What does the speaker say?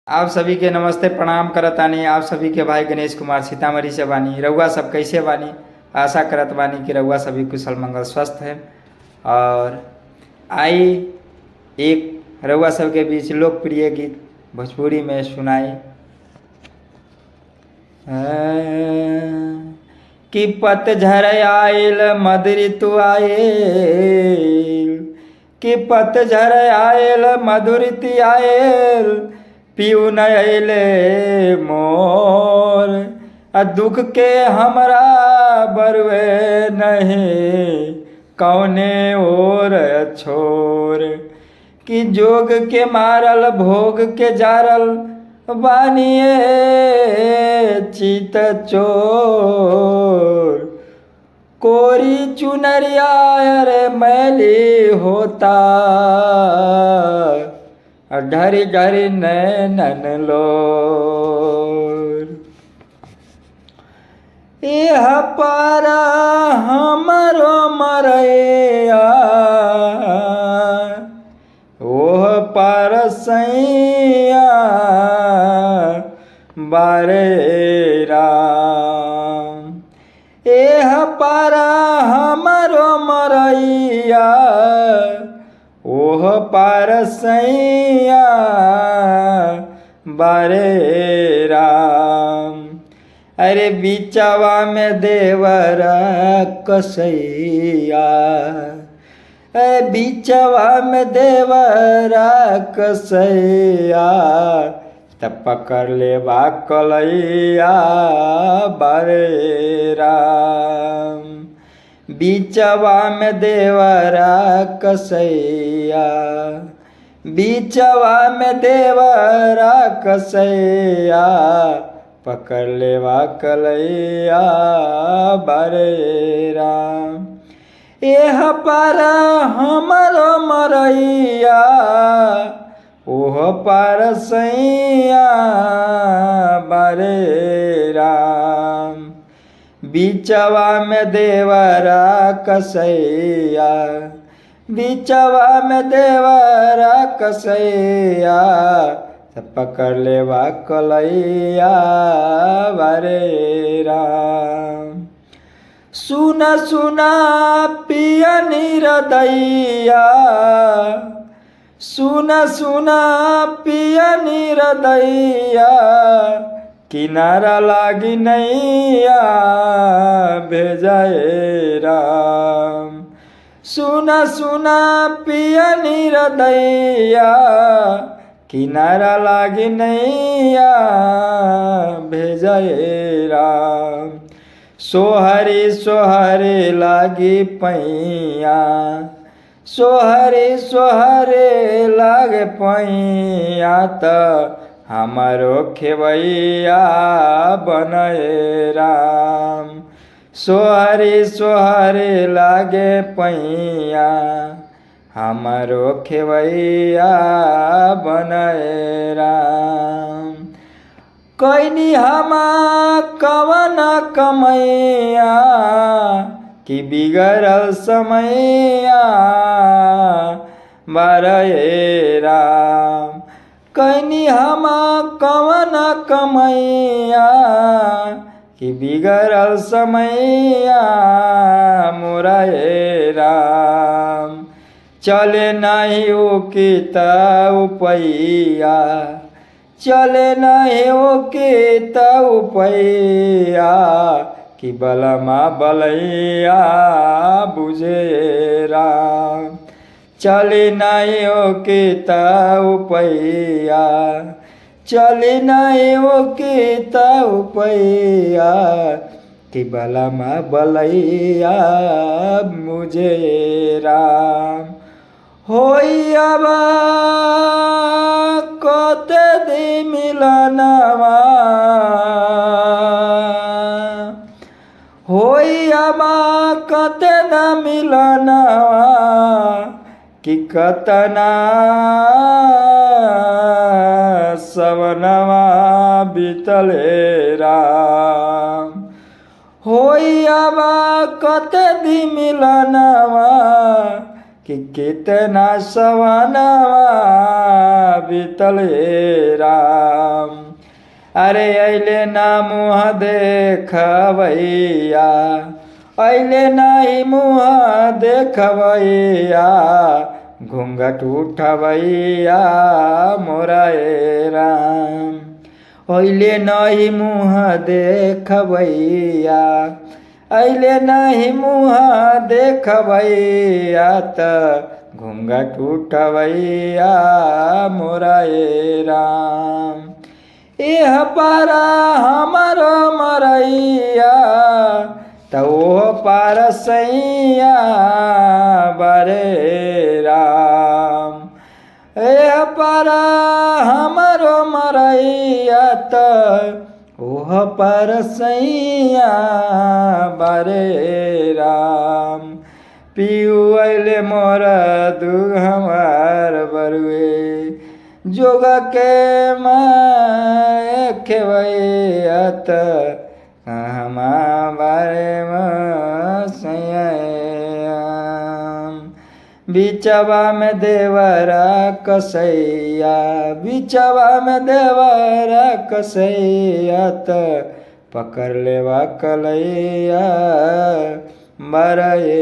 आप सभी के नमस्ते प्रणाम करतानी। आप सभी के भाई गणेश कुमार सीतामढ़ी से बानी। रउआ सब कैसे बानी? आशा करत बानी कि रउआ सभी कुशल मंगल स्वस्थ है। और आई एक रउआ सब के बीच लोकप्रिय गीत भोजपुरी में सुनाई कि पतझड़ आयल मद ऋतु आयल, कि पतझड़ आयल मधुर ऋतु आयल, पियू न अइले मोर। दुख के हमरा बरुए नहीं कौने ओर छोर। कि जोग के मारल भोग के जारल बानिए चित चोर। कोरी चुनरिया रे मैली होता, ढरी ढरी नैनन लोर। यह पर हमरो मरैया, ओह पर सैया बारे राम। एह पर हमरो मरैया, ओह पार सैया बारे राम। अरे बिचवा में देवरा कसैया, बिचवा में देवरा कसैया, तब पकड़ लेवा कलैया बारे राम। बीचवा में देवरा कसैया, बीचवा में देवरा कसैया, पकड़ लेवा कलैया बारे राम। एह पर हमरो मरैया, ओह पार सैया बारे राम। बीचवा में देवरा कसैया, बीचवा में देवरा कसैया, पकड़ लेवा कलैया बारे राम। सुना सुना पिया निरदैया, सुना सुना पिया निरदैया, किनारा लागी नैया भेजाए राम। सुना सुना पिया निरदैया, किनारा लागी नैया भेजाए राम। सोहरी सोहरे लागी पैया, सोहरे सोहरे लागे पैया, त हमारो खेवैया बनए राम। सोहरे सोहरे लागे पैया, हमारो खेवैया बनए राम। कैनी हमा कवन कमैया, कि बिगड़ल समैया बारे राम। कैनी हमा कवन कमैया, कि बिगड़ल समैया मोरा राम। चले नहीं ओ की उपैया, चले नहीं ओ की उपैया, कि बलमा बलैया बुझे राम। चली नहीं ओ की उपैया, चली नहीं ओ की उपैया, कि बलमा बलैया मुझे राम। होइबा कते दी मिलनवा, होइबा कते द मिलनवा, कि कतना सवनवा बीतले राम। होइबा कते दी मिलनवा, कि कितना सवनवा बीतल हे राम। अरे अइले ना मुँह देखबैया, अइले नाही मुँह देखबैया, घूंघट उठबैया मोरा ए राम। अइले नाही मुँह देखबैया, अइले नाही मुँह देखबैया, त घूंघट उठबैया मोरा ए राम। एह पारा हमारो मरैया, त ओह पार सैया बरे राम। एह पारा हमारो मरैया, त ओह पार सैया बरे राम। पियू अइले मोर दुख हमार बरुए, जोग के माय खेवैया, त कहमा बारे सैया। बिचवा में देवरा कसैया, बिचवा में देवरा कसैया, त पकड़ लेवा कलैया बरे